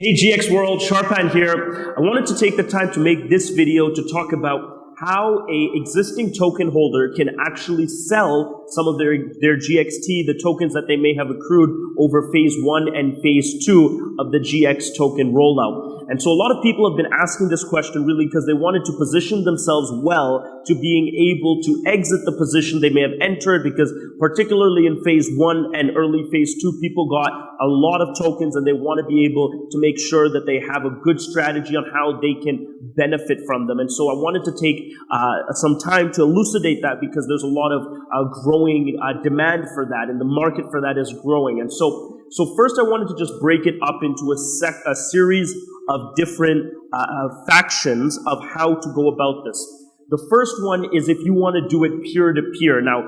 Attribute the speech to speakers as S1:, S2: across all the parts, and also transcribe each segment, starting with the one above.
S1: Hey GX World, Shorupan here. I wanted to take the time to make this video to talk about how a existing token holder can actually sell some of their GXT, the tokens that they may have accrued over phase 1 and phase 2 of the GX token rollout. And so a lot of people have been asking this question really because they wanted to position themselves well to being able to exit the position they may have entered, because particularly in phase 1 and early phase 2, people got a lot of tokens and they want to be able to make sure that they have a good strategy on how they can benefit from them. And so I wanted to take some time to elucidate that, because there's a lot of growing demand for that, and the market for that is growing. And so first I wanted to just break it up into a series of different factions of how to go about this. The first one is if you want to do it peer-to-peer. Now,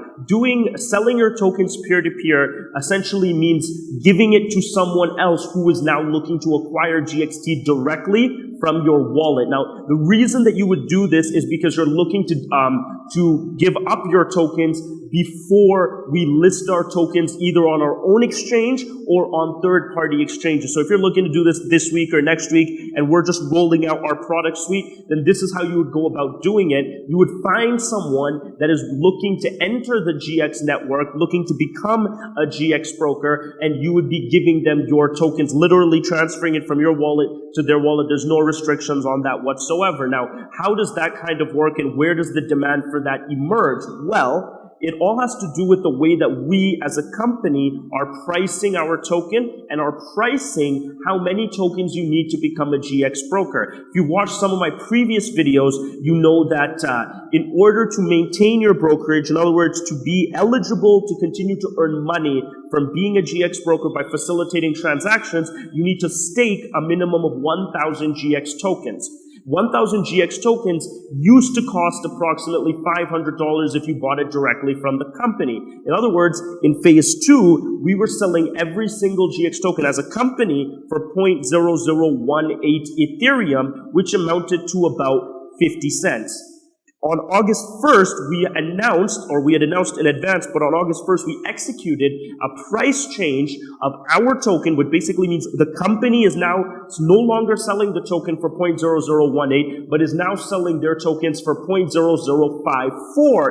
S1: selling your tokens peer-to-peer essentially means giving it to someone else who is now looking to acquire GXT directly from your wallet. Now, the reason that you would do this is because you're looking to give up your tokens before we list our tokens either on our own exchange or on third-party exchanges. So if you're looking to do this week or next week and we're just rolling out our product suite, then this is how you would go about doing it. You would find someone that is looking to enter the GX network, looking to become a GX broker, and you would be giving them your tokens, literally transferring it from your wallet to their wallet. There's no restrictions on that whatsoever. Now, how does that kind of work, and where does the demand for that emerge? Well, it all has to do with the way that we as a company are pricing our token and are pricing how many tokens you need to become a GX broker. If you watch some of my previous videos, you know that in order to maintain your brokerage, in other words, to be eligible to continue to earn money from being a GX broker by facilitating transactions, you need to stake a minimum of 1,000 GX tokens. 1,000 GX tokens used to cost approximately $500 if you bought it directly from the company. In other words, in phase 2, we were selling every single GX token as a company for 0.0018 Ethereum, which amounted to about 50 cents. On August 1st, we had announced in advance, but on August 1st, we executed a price change of our token, which basically means the company is now no longer selling the token for 0.0018, but is now selling their tokens for 0.0054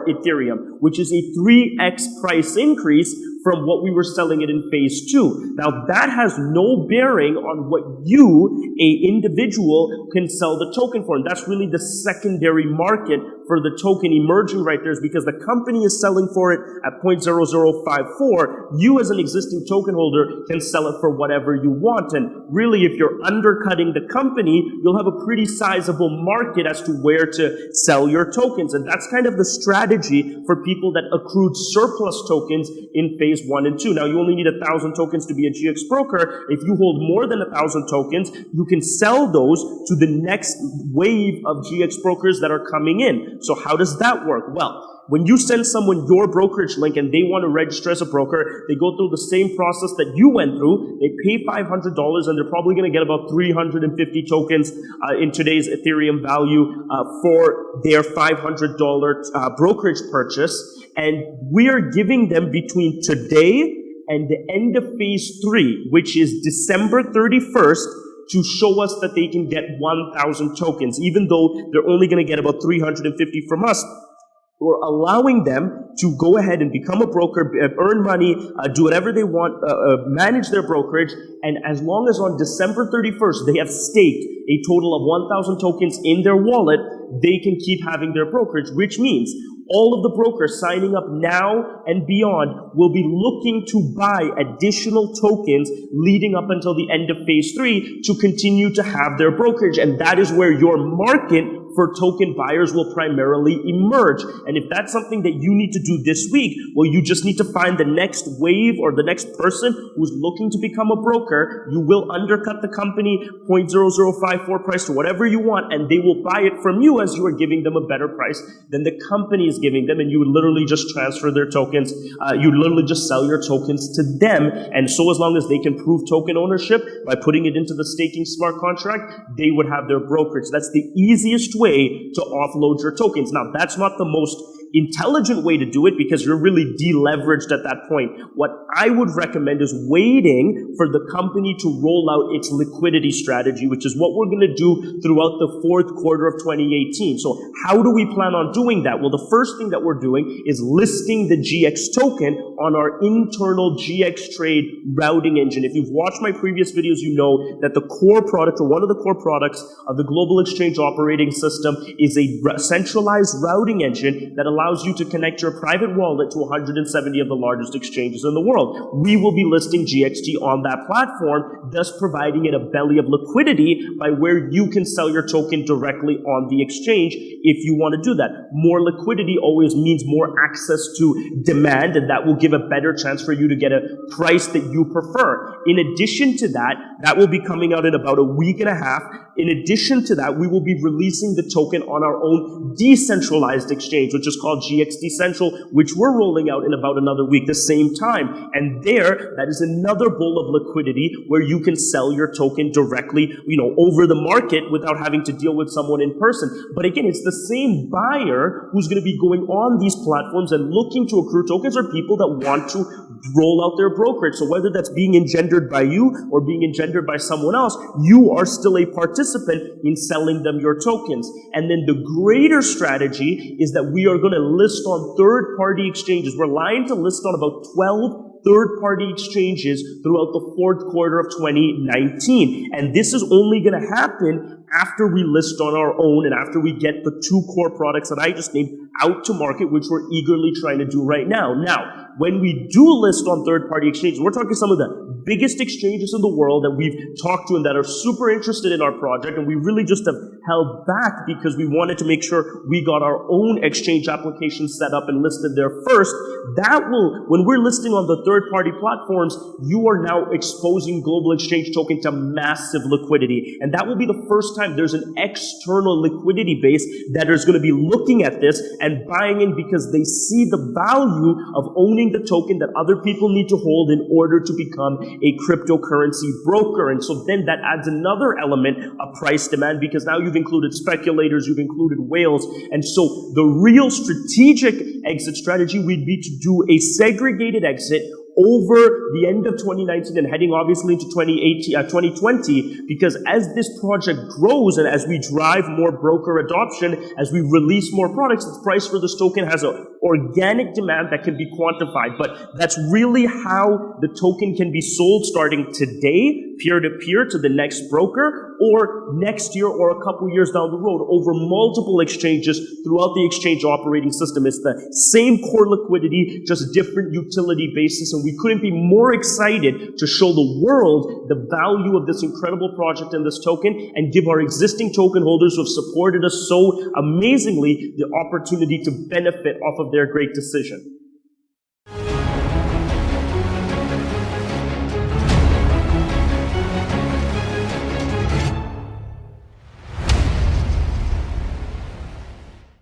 S1: Ethereum, which is a 3x price increase from what we were selling it in phase 2. Now, that has no bearing on what you, a individual, can sell the token for. And that's really the secondary market for the token emerging right there, is because the company is selling for it at 0.0054. You, as an existing token holder, can sell it for whatever you want. And really, if you're undercutting the company, you'll have a pretty sizable market as to where to sell your tokens. And that's kind of the strategy for people that accrued surplus tokens in phase 1 and 2. Now, you only need 1,000 tokens to be a GX broker. If you hold more than 1,000 tokens, you can sell those to the next wave of GX brokers that are coming in. So how does that work? Well, when you send someone your brokerage link and they want to register as a broker, they go through the same process that you went through. They pay $500 and they're probably going to get about 350 tokens in today's Ethereum value for their $500 brokerage purchase. And we are giving them between today and the end of phase 3, which is December 31st, to show us that they can get 1,000 tokens, even though they're only going to get about 350 from us. We're allowing them to go ahead and become a broker, earn money, do whatever they want, manage their brokerage, and as long as on December 31st they have staked a total of 1,000 tokens in their wallet, they can keep having their brokerage, which means all of the brokers signing up now and beyond will be looking to buy additional tokens leading up until the end of phase 3 to continue to have their brokerage. And that is where your market for token buyers will primarily emerge. And if that's something that you need to do this week, well, you just need to find the next wave or the next person who's looking to become a broker. You will undercut the company 0.0054 price to whatever you want, and they will buy it from you as you are giving them a better price than the company is giving them. And you would literally just transfer their tokens. You literally just sell your tokens to them. And so as long as they can prove token ownership by putting it into the staking smart contract, they would have their brokerage. That's the easiest way to offload your tokens. Now, that's not the most intelligent way to do it because you're really deleveraged at that point. What I would recommend is waiting for the company to roll out its liquidity strategy, which is what we're going to do throughout the fourth quarter of 2018. So how do we plan on doing that? Well, the first thing that we're doing is listing the GX token on our internal GX trade routing engine. If you've watched my previous videos, you know that the core product, or one of the core products of the global exchange operating system, is a centralized routing engine that allows you to connect your private wallet to 170 of the largest exchanges in the world. We will be listing GXT on that platform, thus providing it a belly of liquidity by where you can sell your token directly on the exchange if you want to do that. More liquidity always means more access to demand, and that will give a better chance for you to get a price that you prefer. In addition to that, that will be coming out in about a week and a half. In addition to that, we will be releasing the token on our own decentralized exchange, which is called GXT Central, which we're rolling out in about another week, the same time. And there, that is another bowl of liquidity where you can sell your token directly, over the market without having to deal with someone in person. But again, it's the same buyer who's going to be going on these platforms and looking to accrue tokens are people that want to roll out their brokerage. So whether that's being engendered by you or being engendered by someone else, you are still a participant in selling them your tokens. And then the greater strategy is that we are going to list on third-party exchanges. We're lying to list on about 12 third-party exchanges throughout the fourth quarter of 2019. And this is only going to happen after we list on our own and after we get the two core products that I just named out to market, which we're eagerly trying to do right now. Now, when we do list on third-party exchanges, we're talking some of the biggest exchanges in the world that we've talked to and that are super interested in our project, and we really just have held back because we wanted to make sure we got our own exchange application set up and listed there first. That will, when we're listing on the third-party platforms, you are now exposing Global Exchange Token to massive liquidity, and that will be the first time there's an external liquidity base that is going to be looking at this and buying in because they see the value of owning the token that other people need to hold in order to become a cryptocurrency broker. And so then that adds another element of price demand because now you've included speculators, you've included whales. And so the real strategic exit strategy would be to do a segregated exit over the end of 2019 and heading obviously into 2020, because as this project grows and as we drive more broker adoption, as we release more products, the price for this token has an organic demand that can be quantified. But that's really how the token can be sold starting today, peer-to-peer to the next broker, or next year or a couple years down the road over multiple exchanges throughout the exchange operating system. It's the same core liquidity, just different utility basis, and we couldn't be more excited to show the world the value of this incredible project and this token and give our existing token holders who have supported us so amazingly the opportunity to benefit off of their great decision.